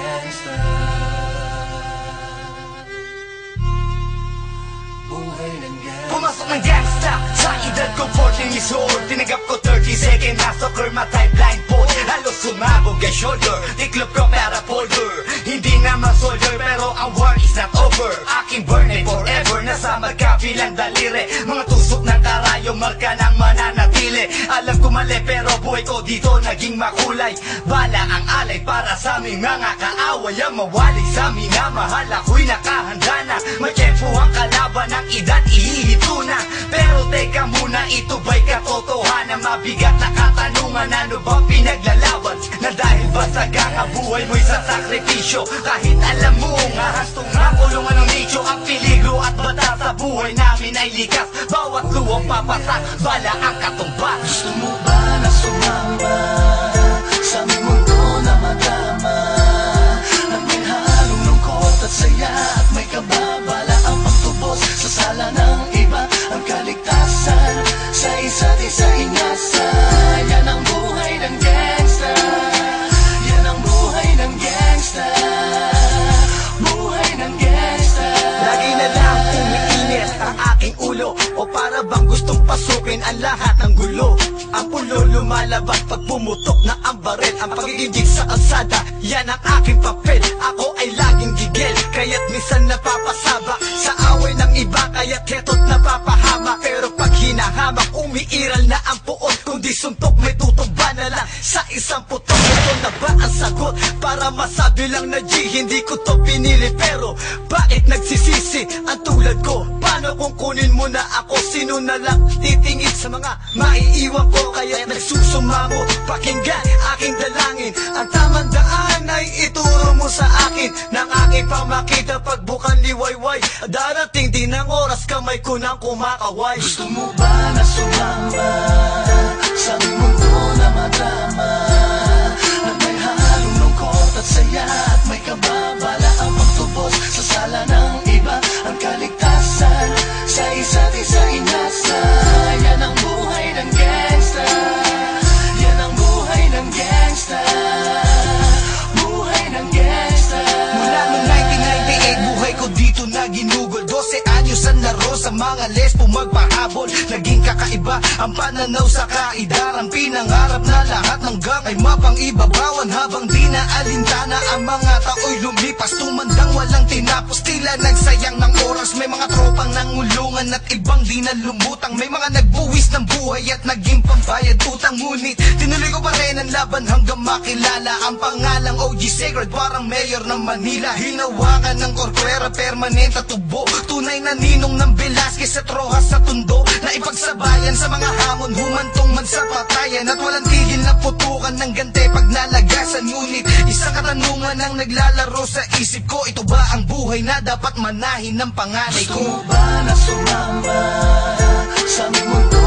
gangsta. Buhay ng gangsta. Pumasok ng gangsta sa edad ko 14 years old. Tinagap ko 30 second na soccer, matay blindfold. Halos sumabog ang shoulder, tiklop ko para folder. Hindi naman soldier pero ang war is not over. Aking burn it forever, nasa magkabilang daliri. Mga tusok ng karayo, marka ng mananatili. Alam ko mali pero buhay ko dito naging makulay. Bala ang alay para sa aming mga kaaway. Ang mawali sa minamahal, ako'y nakahanda na. May tempo ang kalaban ng edad, ihihito na. Pero teka muna, ito ba'y katotohanan? Mabigat na katanungan, ano ba pinaglalaban? Na dahil basag ang buhay mo'y sa sakripisyo. Kahit alam mo nga hastong ang kulungan ng nicho. Ang peligro at bata sa buhay namin ay likas. Bawat luwang papasak, bala ang katumba. Gusto mo ba na sumama sa aming mundo na madama? At may halong lungkot at saya, at may kababala ang pagtubos sa sala ng iba. Ang kaligtasan sa isa't isa ingasa. Yan ang buhay ng gangsta. Yan ang buhay ng gangsta. Buhay ng gangsta. Lagi na lang umiinit ang aking ulo, o para bang gustong pasukin ang lahat ng gulo. Ang pulo lumalabas pag pumutok na ang baril. Ang pagiging sa kalsada, yan ang aking papel. Ako ay laging gigil, kaya't minsan napapasaba sa away ng iba, kaya't heto't napapahama. Pero pag hinahamak, umiiral na ang puot. Kundi suntok, may tutumba na lang sa isang putok. Ito na ba ang sagot? Para masabi lang na G, hindi ko to pinili. Pero bakit nagsisisi ang tulad ko? Paano kung kunin mo na ako? Sino na lang titingin sa mga maiiwan ko? Kaya nagsusumamo, pakinggan aking dalangin. Ang tamang daan ay ituro mo sa akin. Nang aking pamakita pagbukan liwayway, darating din ang oras kamay ko nang kumakaway. Gusto mo ba na sumama sa aming mundo na madama? At may halong lungkot at saya, at may kababala ang pagtubos sa sala ng iba. Ang kaligtasan sa isa't isa inasa. Yan ang buhay ng gangsta. Yan ang buhay ng gangsta. Buhay ng gangsta. Mula noong 1998, buhay ko dito na ginugol. 12 anyos ang laro sa mga lesbo magpahabol. Naging kakaiba ang pananaw sa kaidaran. Pinangarap na lahat ng gang ay mapang-ibabawan. Habang di na alintana ang mga tao'y lumipas, tumandang walang tinapos, tila nagsayang ng oras. May mga tropang nangulungan at ibang di na lumutang. May mga nagbuwis ng buhay at naging pambayad utang. Ngunit tinuloy ko pa rin ang laban hanggang makilala ang pangalang OG Sacred, parang mayor ng Manila. Hinawakan ng korkwera, permanent at tubo. Tunay na ninong ng Velasquez at Rojas sa tundo. Na ipagsabayan sa mga hamon, humantong man sa patayan. At walang tigil na putukan ng gante pag nalagasan. Ngunit isang katanungan ang naglalaro sa isip ko. Ito ba ang buhay na dapat manahin ng panganay ko? Gusto mo ba na sumama sa aming mundo